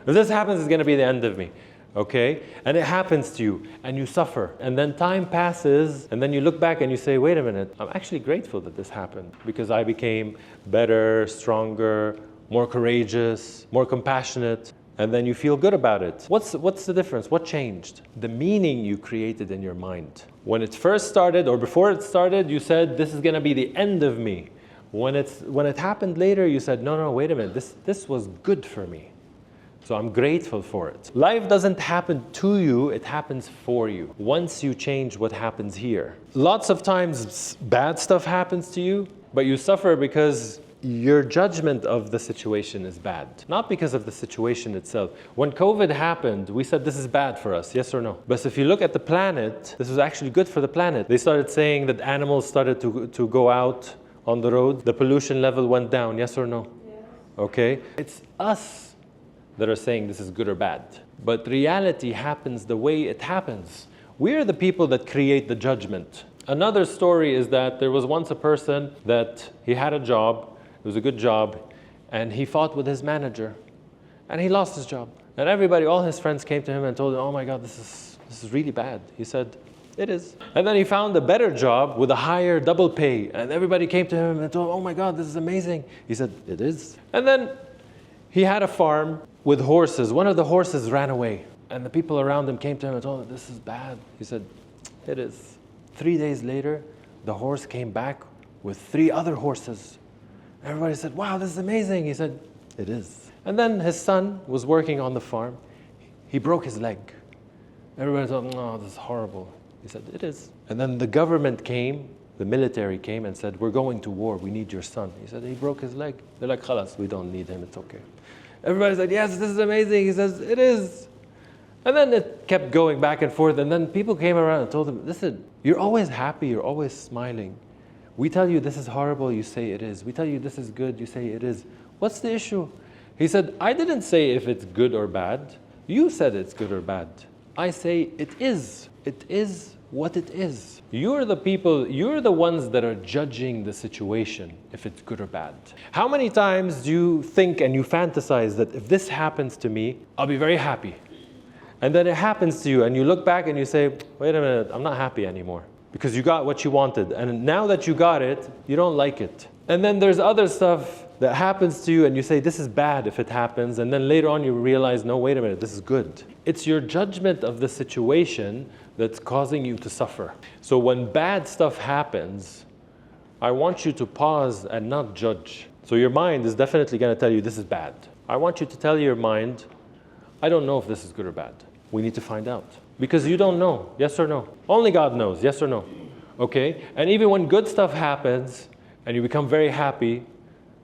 If this happens, it's going to be the end of me. Okay? And it happens to you, and you suffer. And then time passes, and then you look back and you say, wait a minute, I'm actually grateful that this happened, because I became better, stronger, more courageous, more compassionate, and then you feel good about it. What's the difference? What changed? The meaning you created in your mind. When it first started, or before it started, you said, this is going to be the end of me. When it happened later, you said, no, wait a minute, this was good for me. So I'm grateful for it. Life doesn't happen to you, it happens for you. Once you change what happens here. Lots of times bad stuff happens to you, but you suffer because your judgment of the situation is bad. Not because of the situation itself. When COVID happened, we said this is bad for us, yes or no? But if you look at the planet, this was actually good for the planet. They started saying that animals started to go out on the road. The pollution level went down, yes or no? Yes. Okay? It's us that are saying this is good or bad. But reality happens the way it happens. We're the people that create the judgment. Another story is that there was once a person that he had a job, it was a good job, and he fought with his manager, and he lost his job. And everybody, all his friends came to him and told him, oh my God, this is really bad. He said, it is. And then he found a better job with a higher double pay, and everybody came to him and told him, oh my God, this is amazing. He said, it is. And then he had a farm with horses. One of the horses ran away, and the people around him came to him and told him, this is bad. He said, it is. 3 days later, the horse came back with 3 other horses. Everybody said, wow, this is amazing. He said, it is. And then his son was working on the farm. He broke his leg. Everybody thought, no, this is horrible. He said, it is. And then the government came, the military came and said, we're going to war, we need your son. He said, he broke his leg. They're like, khalas, we don't need him, it's okay. Everybody said, yes, this is amazing. He says, it is. And then it kept going back and forth, and then people came around and told him, listen, you're always happy, you're always smiling. We tell you this is horrible, you say it is. We tell you this is good, you say it is. What's the issue? He said, I didn't say if it's good or bad. You said it's good or bad. I say it is. It is what it is. You're the people, you're the ones that are judging the situation, if it's good or bad. How many times do you think and you fantasize that if this happens to me, I'll be very happy? And then it happens to you and you look back and you say, wait a minute, I'm not happy anymore. Because you got what you wanted. And now that you got it, you don't like it. And then there's other stuff that happens to you and you say, this is bad if it happens. And then later on you realize, no, wait a minute, this is good. It's your judgment of the situation that's causing you to suffer. So when bad stuff happens, I want you to pause and not judge. So your mind is definitely going to tell you this is bad. I want you to tell your mind, I don't know if this is good or bad. We need to find out. Because you don't know, yes or no? Only God knows, yes or no? Okay? And even when good stuff happens and you become very happy,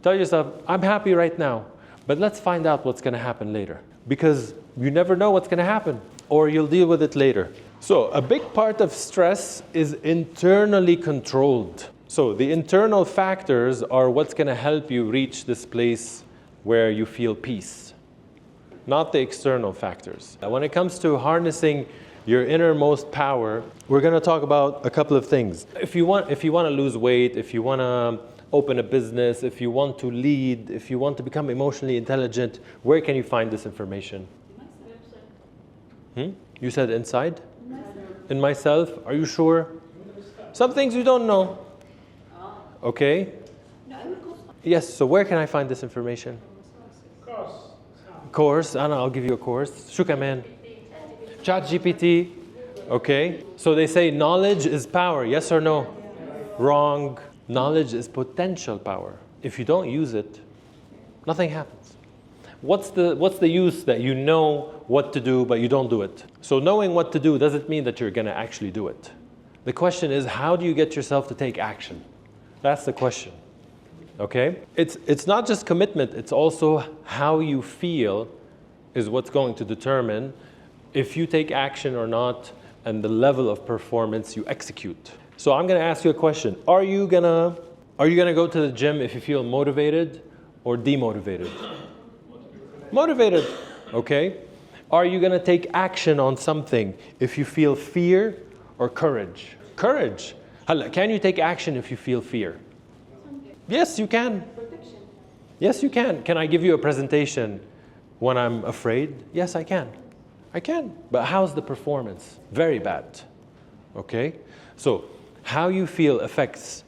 tell yourself, I'm happy right now, but let's find out what's going to happen later. Because you never know what's going to happen, or you'll deal with it later. So a big part of stress is internally controlled. So the internal factors are what's going to help you reach this place where you feel peace, not the external factors. When it comes to harnessing your innermost power, we're going to talk about a couple of things. If you want to lose weight, if you want to open a business, if you want to lead, if you want to become emotionally intelligent, where can you find this information? You said inside? In myself? Are you sure? Some things you don't know. Okay? Yes, so where can I find this information? Course, Anna, I'll give you a course. Shukaman. ChatGPT. Okay? So they say knowledge is power, yes or no? Wrong. Knowledge is potential power. If you don't use it, nothing happens. What's the use that you know what to do, but you don't do it? So knowing what to do doesn't mean that you're going to actually do it. The question is, how do you get yourself to take action? That's the question. Okay? It's not just commitment, it's also how you feel is what's going to determine if you take action or not, and the level of performance you execute. So I'm going to ask you a question. Are you gonna go to the gym if you feel motivated or demotivated? Motivated. Okay. Are you going to take action on something if you feel fear or courage? Courage. Can you take action if you feel fear? Yes, you can. Yes, you can. Can I give you a presentation When I'm afraid, yes, I can. I can. But how's the performance? Very bad. Okay? So how you feel affects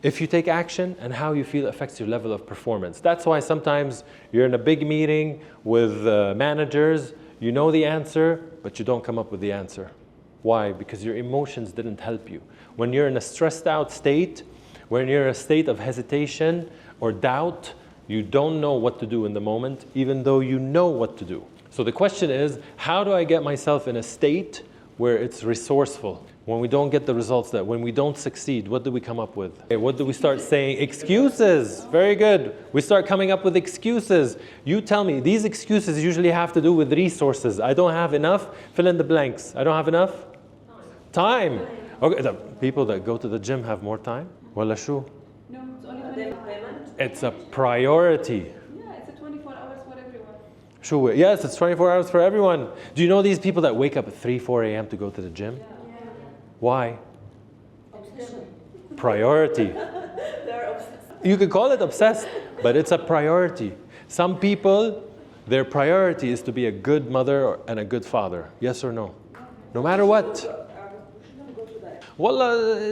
if you take action, and how you feel affects your level of performance. That's why sometimes you're in a big meeting with managers, you know the answer, but you don't come up with the answer. Why? Because your emotions didn't help you. When you're in a stressed out state, when you're in a state of hesitation or doubt, you don't know what to do in the moment, even though you know what to do. So the question is, how do I get myself in a state where it's resourceful? When we don't get the results, when we don't succeed, what do we come up with? What do we start saying? Excuses. Very good. We start coming up with excuses. You tell me, these excuses usually have to do with resources. I don't have enough, fill in the blanks. I don't have enough? Time. Okay, the people that go to the gym have more time? Wala shu? No, it's only 24 hours. It's a priority. Yeah, it's a 24 hours for everyone. Sure. Yes, it's 24 hours for everyone. Do you know these people that wake up at 3, 4 a.m. to go to the gym? Yeah. Why? Obsession. Priority. They're obsessed. You could call it obsessed, but it's a priority. Some people, their priority is to be a good mother and a good father. Yes or no? No matter what. Well,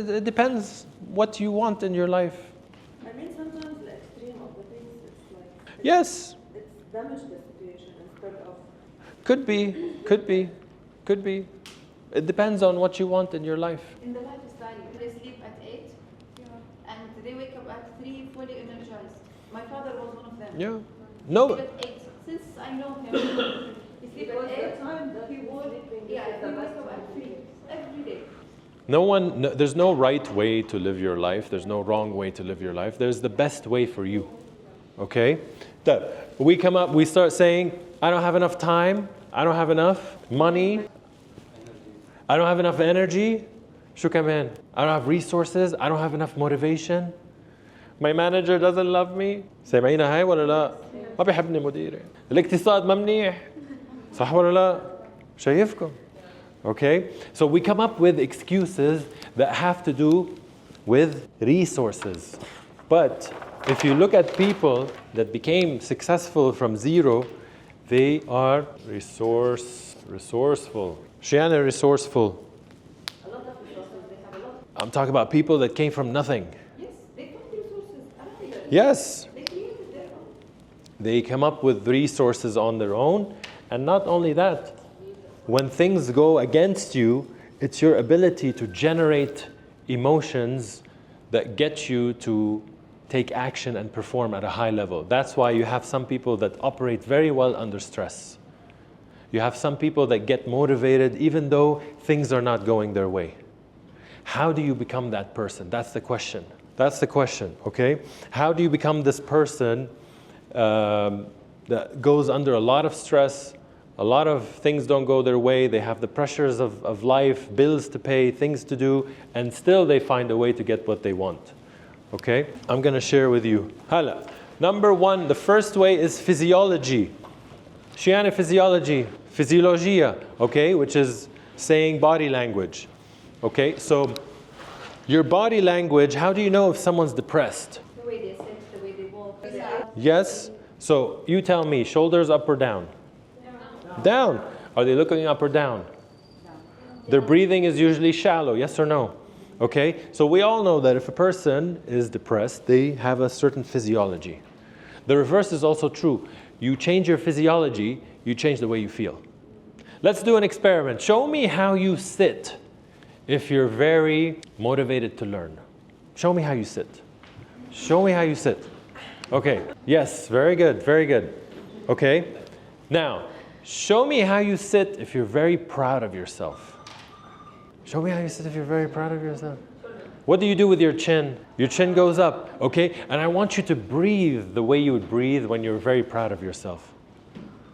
it depends what you want in your life. I mean, sometimes the extreme of the things, it's like... Yes. It's damage the situation instead of... Could be. It depends on what you want in your life. In the lifestyle, they sleep at 8 and they wake up at 3 fully energized. My father was one of them. Yeah. He No. sleep at 8. Since I know him, he sleep at 8. time that He would, sleeping yeah, is he the wake best up at 3 every day. There's no right way to live your life. There's no wrong way to live your life. There's the best way for you. Okay? We start saying, I don't have enough time. I don't have enough money. I don't have enough energy. Shoo kaman. I don't have resources. I don't have enough motivation. My manager doesn't love me. سامعين هاي ولا لا؟ ما بيحبني مديري. الاقتصاد ما منيح. صح ولا لا؟ شايفكم. Okay? So we come up with excuses that have to do with resources. But if you look at people that became successful from zero, they are resourceful. Shiana resourceful. A lot of resources, they have a lot. I'm talking about people that came from nothing. Yes, they find resources around them. Yes. They created their own. They come up with resources on their own. And not only that, when things go against you, it's your ability to generate emotions that get you to take action and perform at a high level. That's why you have some people that operate very well under stress. You have some people that get motivated even though things are not going their way. How do you become that person? That's the question. That's the question, okay? How do you become this person that goes under a lot of stress, a lot of things don't go their way, they have the pressures of life, bills to pay, things to do, and still they find a way to get what they want, okay? I'm gonna share with you. Hala. Number one, the first way is physiology. Shiana physiologia, okay, which is saying body language. Okay, so your body language, how do you know if someone's depressed? The way they sit, the way they walk. Yes? So you tell me, shoulders up or down? Down. Are they looking up or down? Their breathing is usually shallow, yes or no? Okay, so we all know that if a person is depressed, they have a certain physiology. The reverse is also true. You change your physiology, you change the way you feel. Let's do an experiment. Show me how you sit if you're very motivated to learn. Show me how you sit. Show me how you sit. Okay, yes, very good, very good. Okay, now, show me how you sit if you're very proud of yourself. Show me how you sit if you're very proud of yourself. What do you do with your chin? Your chin goes up, okay? And I want you to breathe the way you would breathe when you're very proud of yourself.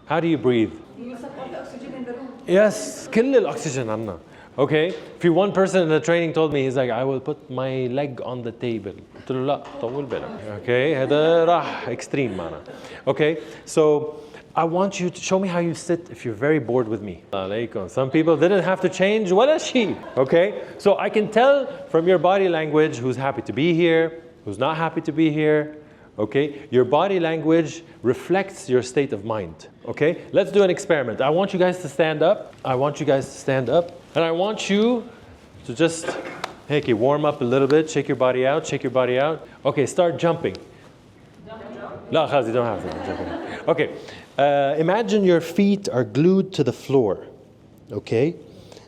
How do you breathe? You suck all the oxygen in the room. Yes, كل الأكسجين عنا. Okay? If you one person in the training told me, he's like, I will put my leg on the table. قلت له لا طول بالك. Okay? هذا راح extreme معنا. Okay? So I want you to show me how you sit if you're very bored with me. Some people didn't have to change ولا شيء. Okay? So I can tell from your body language who's happy to be here, who's not happy to be here, Okay? Your body language reflects your state of mind. Okay? Let's do an experiment. I want you guys to stand up. I want you guys to stand up. And I want you to just, hey, warm up a little bit. Shake your body out. Shake your body out. Okay, start jumping. No, Khazi, you don't have to jump. Okay. Imagine your feet are glued to the floor. Okay?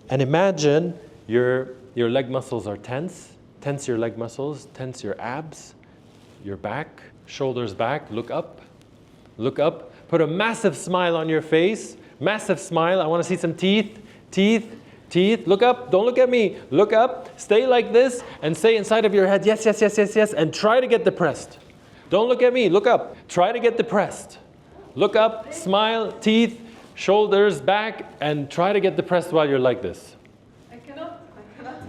And imagine your leg muscles are tense. Tense your leg muscles. Tense your abs. Your back. Shoulders back. Look up. Look up. Put a massive smile on your face. Massive smile. I want to see some teeth. Teeth. Teeth. Look up. Don't look at me. Look up. Stay like this and say inside of your head, yes, yes, yes, yes, yes, and try to get depressed. Don't look at me. Look up. Try to get depressed. Look up. Smile. Teeth. Shoulders back, and try to get depressed while you're like this. I cannot.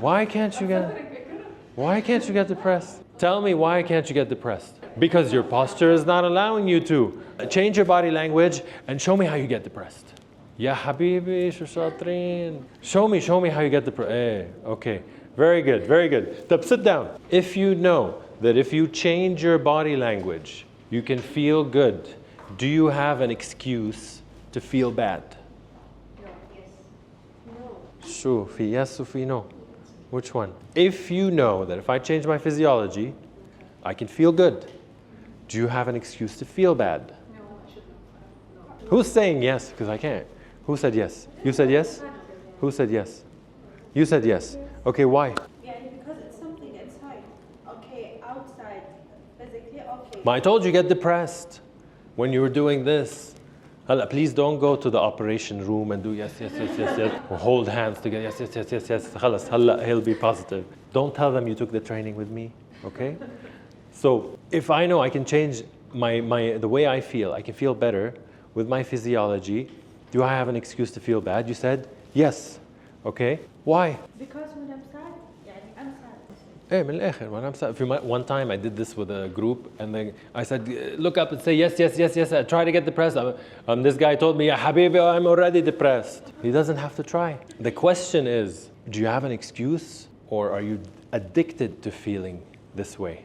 Why can't you get? Why can't you get depressed? Tell me, why can't you get depressed? Because your posture is not allowing you to. Change your body language and show me how you get depressed. Ya habibi, shu shatrin. Show me how you get depressed. Okay, very good, very good. Tab, sit down. If you know that if you change your body language, you can feel good, do you have an excuse to feel bad? No, yes. No. Sure, fi yes or fi no. Which one? If you know that if I change my physiology, I can feel good, do you have an excuse to feel bad? No, I should not. Who's saying yes? Because I can't. Who said yes? You said yes? Who said yes? You said yes. Okay, why? Yeah, because it's something inside. Okay, outside, physically, okay. I told you get depressed when you were doing this. Hala, please don't go to the operation room and do yes, yes, yes, yes, yes. Or hold hands together, yes, yes, yes, yes, yes. Khalas, hala, he'll be positive. Don't tell them you took the training with me, okay? So if I know I can change the way I feel, I can feel better with my physiology, do I have an excuse to feel bad? You said yes, okay? Why? Because when I'm sad, يعني I'm sad. Hey, من الآخر, when I'm sad. One time I did this with a group, and then I said, look up and say yes, yes, yes, yes. I try to get depressed. This guy told me, ya habibi, I'm already depressed. He doesn't have to try. The question is, do you have an excuse, or are you addicted to feeling this way?